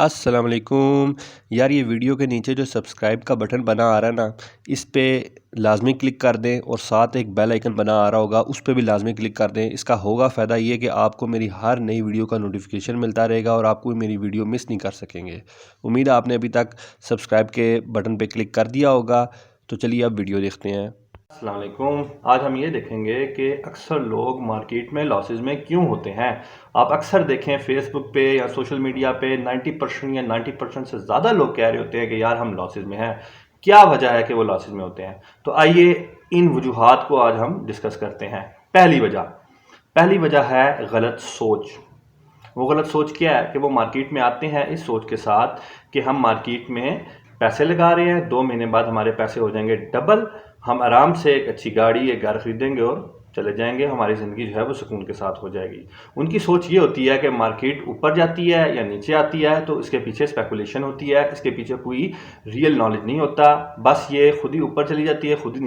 अस्सलाम वालेकुम। यार ये वीडियो के नीचे जो सब्सक्राइब का बटन बना आ रहा है ना, इस पे लाजमी क्लिक कर दें और साथ एक बेल आइकन बना आ रहा होगा, उस पे भी लाजमी क्लिक कर दें। इसका होगा फ़ायदा ये कि आपको मेरी हर नई वीडियो का नोटिफिकेशन मिलता रहेगा और आपको मेरी वीडियो मिस नहीं कर सकेंगे। उम्मीद है आपने अभी तक सब्सक्राइब के बटन पे क्लिक कर दिया होगा। तो चलिए अब वीडियो देखते हैं। अस्सलाम वालेकुम। आज हम ये देखेंगे कि अक्सर लोग मार्केट में लॉसेस में क्यों होते हैं। आप अक्सर देखें फेसबुक पे या सोशल मीडिया पे 90% या 90% से ज़्यादा लोग कह रहे होते हैं कि यार हम लॉसेस में हैं। क्या वजह है कि वो लॉसेस में होते हैं? तो आइए इन वजूहात को आज हम डिस्कस करते हैं। पहली वजह है गलत सोच। वो गलत सोच क्या है कि वो मार्केट में आते हैं इस सोच के साथ कि हम मार्केट में पैसे लगा रहे हैं, 2 महीने बाद हमारे पैसे हो जाएंगे डबल, हम आराम से एक अच्छी गाड़ी एक घर खरीदेंगे और चले जाएंगे, हमारी ज़िंदगी जो है वो सुकून के साथ हो जाएगी। उनकी सोच ये होती है कि मार्केट ऊपर जाती है या नीचे आती है तो इसके पीछे स्पेकुलेशन होती है, इसके पीछे कोई रियल नॉलेज नहीं होता। बस ये खुद ही ऊपर चली जाती है, खुद ही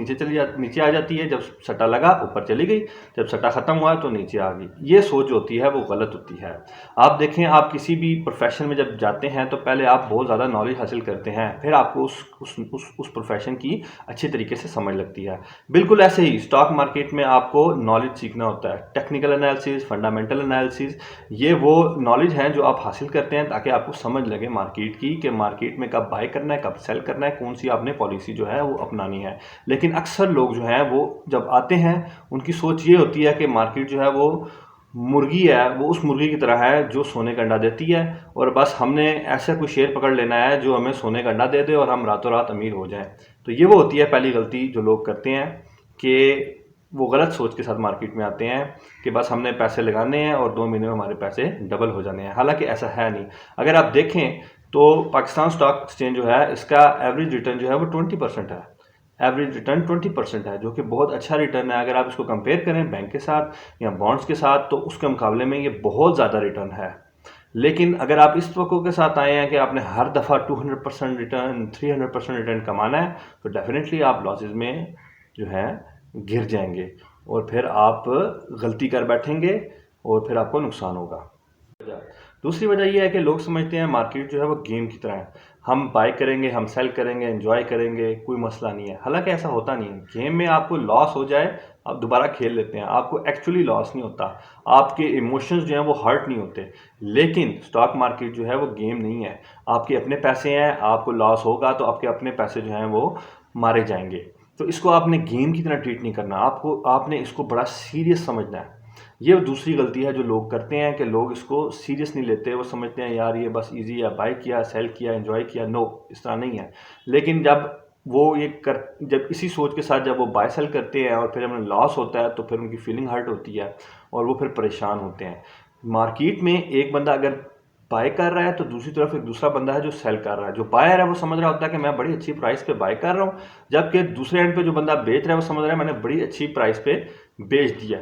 नीचे आ जाती है। जब सट्टा लगा ऊपर चली गई, जब सट्टा ख़त्म हुआ तो नीचे आ गई। ये सोच होती है वो गलत होती है। आप देखें, आप किसी भी प्रोफेशन में जब जाते हैं तो पहले आप बहुत ज़्यादा नॉलेज हासिल करते हैं, फिर आपको उस प्रोफेशन की अच्छी तरीके से समझ लगती है। बिल्कुल ऐसे ही स्टॉक मार्केट में आपको नॉलेज सीखना होता है। टेक्निकल एनालिसिस, फंडामेंटल एनालिसिस, ये वो नॉलेज हैं जो आप हासिल करते हैं ताकि आपको समझ लगे मार्केट की कि मार्केट में कब बाय करना है, कब सेल करना है, कौन सी आपने पॉलिसी जो है वो अपनानी है। लेकिन अक्सर लोग जो हैं वो जब आते हैं उनकी सोच ये होती है कि मार्केट जो है वो मुर्गी है, वो उस मुर्गी की तरह है जो सोने का अंडा देती है और बस हमने ऐसा कोई शेर पकड़ लेना है जो हमें सोने का अंडा दे दे और हम रातों रात अमीर हो जाएं। तो ये वो होती है पहली गलती जो लोग करते हैं कि वो गलत सोच के साथ मार्केट में आते हैं कि बस हमने पैसे लगाने हैं और 2 महीने में हमारे पैसे डबल हो जाने हैं। हालांकि ऐसा है नहीं। अगर आप देखें तो पाकिस्तान स्टॉक एक्सचेंज जो है इसका एवरेज रिटर्न जो है वो 20% है। एवरेज रिटर्न 20% है जो कि बहुत अच्छा रिटर्न है। अगर आप इसको कंपेयर करें बैंक के साथ या बॉन्ड्स के साथ तो उसके मुकाबले में ये बहुत ज़्यादा रिटर्न है। लेकिन अगर आप इस तवक्को के साथ आए हैं कि आपने हर दफ़ा 200% रिटर्न, 300% रिटर्न कमाना है तो डेफिनेटली आप लॉसेज में जो है गिर जाएंगे और फिर आप गलती कर बैठेंगे और फिर आपको नुकसान होगा। दूसरी वजह यह है कि लोग समझते हैं मार्केट जो है वो गेम की तरह है, हम बाय करेंगे, हम सेल करेंगे, एंजॉय करेंगे, कोई मसला नहीं है। हालांकि ऐसा होता नहीं है। गेम में आपको लॉस हो जाए आप दोबारा खेल लेते हैं, आपको एक्चुअली लॉस नहीं होता, आपके इमोशंस जो हैं वो हर्ट नहीं होते। लेकिन स्टॉक मार्केट जो है वो गेम नहीं है। आपके अपने पैसे हैं, आपको लॉस होगा तो आपके अपने पैसे जो हैं वो मारे जाएंगे। तो इसको आपने गेम की तरह ट्रीट नहीं करना, आपने इसको बड़ा सीरियस समझना है। ये दूसरी गलती है जो लोग करते हैं कि लोग इसको सीरियस नहीं लेते। वो समझते हैं यार ये बस इजी है, बाय किया, सेल किया, एंजॉय किया। नो, इस तरह नहीं है। लेकिन जब इसी सोच के साथ जब वो बाय सेल करते हैं और फिर उन्हें लॉस होता है तो फिर उनकी फीलिंग हर्ट होती है और वो फिर परेशान होते हैं। मार्केट में एक बंदा अगर बाय कर रहा है तो दूसरी तरफ एक दूसरा बंदा है जो सेल कर रहा है। जो बायर है वो समझ रहा होता है कि मैं बड़ी अच्छी प्राइस पे बाय कर रहा हूँ, जबकि दूसरे एंड पे जो बंदा बेच रहा है वो समझ रहा है मैंने बड़ी अच्छी प्राइस पे बेच दिया।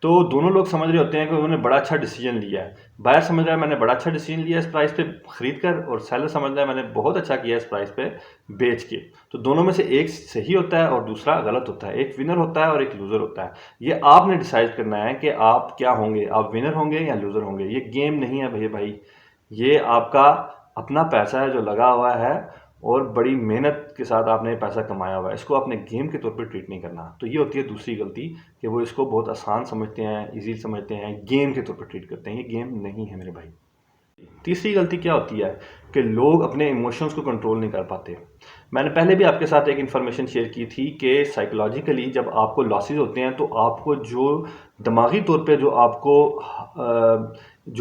तो दोनों लोग समझ रहे होते हैं कि उन्होंने बड़ा अच्छा डिसीजन लिया है। बायर समझ रहा है मैंने बड़ा अच्छा डिसीजन लिया इस प्राइस पे खरीद कर, और सेलर समझ रहा है मैंने बहुत अच्छा किया इस प्राइस पे बेच के। तो दोनों में से एक सही होता है और दूसरा गलत होता है, एक विनर होता है और एक लूज़र होता है। ये आपने डिसाइड करना है कि आप क्या होंगे, आप विनर होंगे या लूज़र होंगे। ये गेम नहीं है भैया भाई, ये आपका अपना पैसा है जो लगा हुआ है और बड़ी मेहनत के साथ आपने पैसा कमाया हुआ है। इसको आपने गेम के तौर पे ट्रीट नहीं करना। तो ये होती है दूसरी गलती कि वो इसको बहुत आसान समझते हैं, इजी समझते हैं, गेम के तौर पे ट्रीट करते हैं। ये गेम नहीं है मेरे भाई। तीसरी गलती क्या होती है कि लोग अपने इमोशंस को कंट्रोल नहीं कर पाते। मैंने पहले भी आपके साथ एक इन्फॉर्मेशन शेयर की थी कि साइकोलॉजिकली जब आपको लॉसेस होते हैं तो आपको जो दिमागी तौर पे जो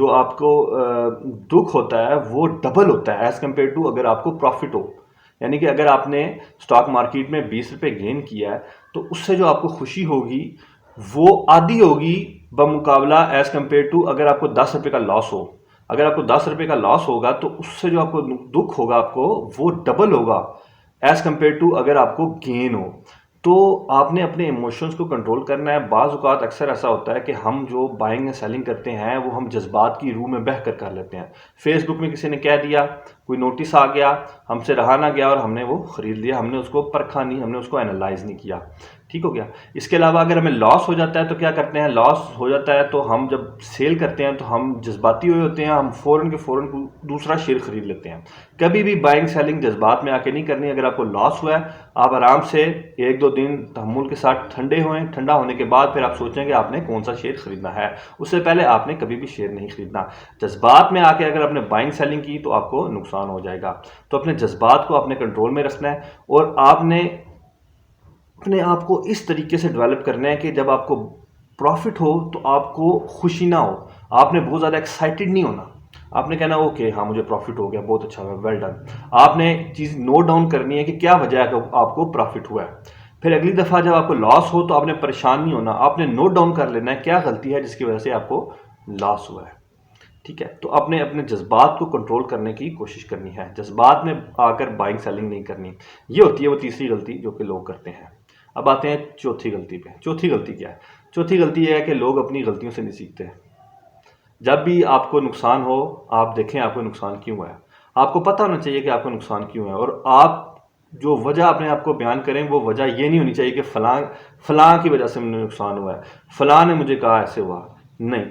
आपको दुख होता है वो डबल होता है एज़ कम्पेयर टू अगर आपको प्रॉफिट हो। यानी कि अगर आपने स्टॉक मार्केट में 20 रुपये गेन किया है तो उससे जो आपको खुशी होगी वो आधी होगी बमुकाबला एज़ कम्पेयर टू अगर आपको 10 रुपये का लॉस हो। अगर आपको 10 रुपये का लॉस होगा तो उससे जो आपको दुख होगा आपको वो डबल होगा एज़ कम्पेयर टू अगर आपको गेन हो। तो आपने अपने इमोशंस को कंट्रोल करना है। बाज़ औक़ात अक्सर ऐसा होता है कि हम जो बाइंग एंड सेलिंग करते हैं वो हम जज्बात की रूह में बह कर लेते हैं। फेसबुक में किसी ने कह दिया, कोई नोटिस आ गया, हमसे रहा ना गया और हमने वो ख़रीद लिया। हमने उसको परखा नहीं, हमने उसको एनालाइज नहीं किया। ठीक हो गया। इसके अलावा अगर हमें लॉस हो जाता है तो क्या करते हैं, लॉस हो जाता है तो हम जब सेल करते हैं तो हम जज्बाती हुए होते हैं, हम फ़ौरन के फ़ौरन दूसरा शेयर खरीद लेते हैं। कभी भी बाइंग सेलिंग जज्बात में आके नहीं करनी। अगर आपको लॉस हुआ है, आप आराम से 1-2 दिन तहम्मुल के साथ ठंडे हुए, ठंडा होने के बाद फिर आप सोचेंगे आपने कौन सा शेयर खरीदना है। उससे पहले आपने कभी भी शेयर नहीं खरीदना। जज्बात में आके अगर आपने बाइंग सेलिंग की तो आपको नुकसान हो जाएगा। तो अपने जज्बात को अपने कंट्रोल में रखना है और आपने अपने आप को इस तरीके से डेवलप करना है कि जब आपको प्रॉफिट हो तो आपको खुशी ना हो, आपने बहुत ज़्यादा एक्साइटेड नहीं होना। आपने कहना ओके हाँ मुझे प्रॉफिट हो गया, बहुत अच्छा हुआ, वेल डन। आपने चीज़ नोट डाउन करनी है कि क्या वजह है कि आपको प्रॉफिट हुआ है। फिर अगली दफ़ा जब आपको लॉस हो तो आपने परेशान नहीं होना, आपने नोट डाउन कर लेना है क्या गलती है जिसकी वजह से आपको लॉस हुआ है। ठीक है, तो आपने अपने जज्बात को कंट्रोल करने की कोशिश करनी है, जज्बात में आकर बाइंग सेलिंग नहीं करनी। ये होती है वो तीसरी गलती जो कि लोग करते हैं। अब आते हैं चौथी गलती पे। चौथी गलती क्या है? चौथी गलती यह है कि लोग अपनी गलतियों से नहीं सीखते। जब भी आपको नुकसान हो, आप देखें आपको नुकसान क्यों हुआ है। आपको पता होना चाहिए कि आपको नुकसान क्यों है, और आप जो वजह अपने आप को बयान करें वो वजह ये नहीं होनी चाहिए कि फलां फलां की वजह से मुझे नुकसान हुआ है, फलां ने मुझे कहा ऐसे हुआ। नहीं,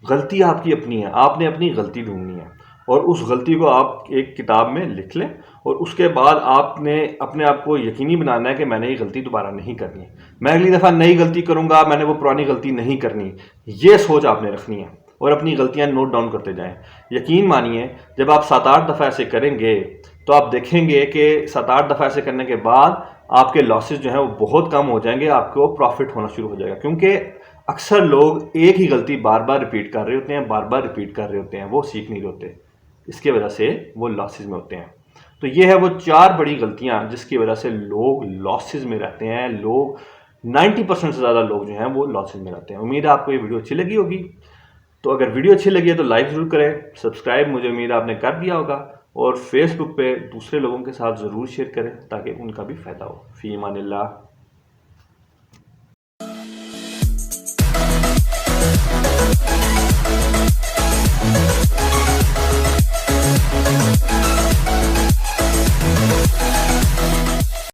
गलती आपकी अपनी है, आपने अपनी गलती ढूंढनी है और उस गलती को आप एक किताब में लिख लें और उसके बाद आपने अपने आप को यकीनी बनाना है कि मैंने ये गलती दोबारा नहीं करनी, मैं अगली दफ़ा नई गलती करूंगा, मैंने वो पुरानी गलती नहीं करनी। ये सोच आपने रखनी है और अपनी गलतियां नोट डाउन करते जाएं। यकीन मानिए जब आप 7-8 दफ़ा ऐसे करेंगे तो आप देखेंगे कि 7-8 दफ़ा ऐसे करने के बाद आपके लॉसेस जो हैं वो बहुत कम हो जाएंगे, आपको प्रॉफिट होना शुरू हो जाएगा। क्योंकि अक्सर लोग एक ही गलती बार बार रिपीट कर रहे होते हैं, बार बार रिपीट कर रहे होते हैं, वो सीख नहीं रहे होते, इसके वजह से वो लॉसेस में होते हैं। तो ये है वो 4 बड़ी गलतियां जिसकी वजह से लोग लॉसेस में रहते हैं। लोग 90% से ज़्यादा लोग जो हैं वो लॉसेस में रहते हैं। उम्मीद है आपको ये वीडियो अच्छी लगी होगी। तो अगर वीडियो अच्छी लगी है तो लाइक ज़रूर करें, सब्सक्राइब मुझे उम्मीद है आपने कर दिया होगा, और फेसबुक पे दूसरे लोगों के साथ ज़रूर शेयर करें ताकि उनका भी फ़ायदा हो। फ़ी अमानिल्लाह।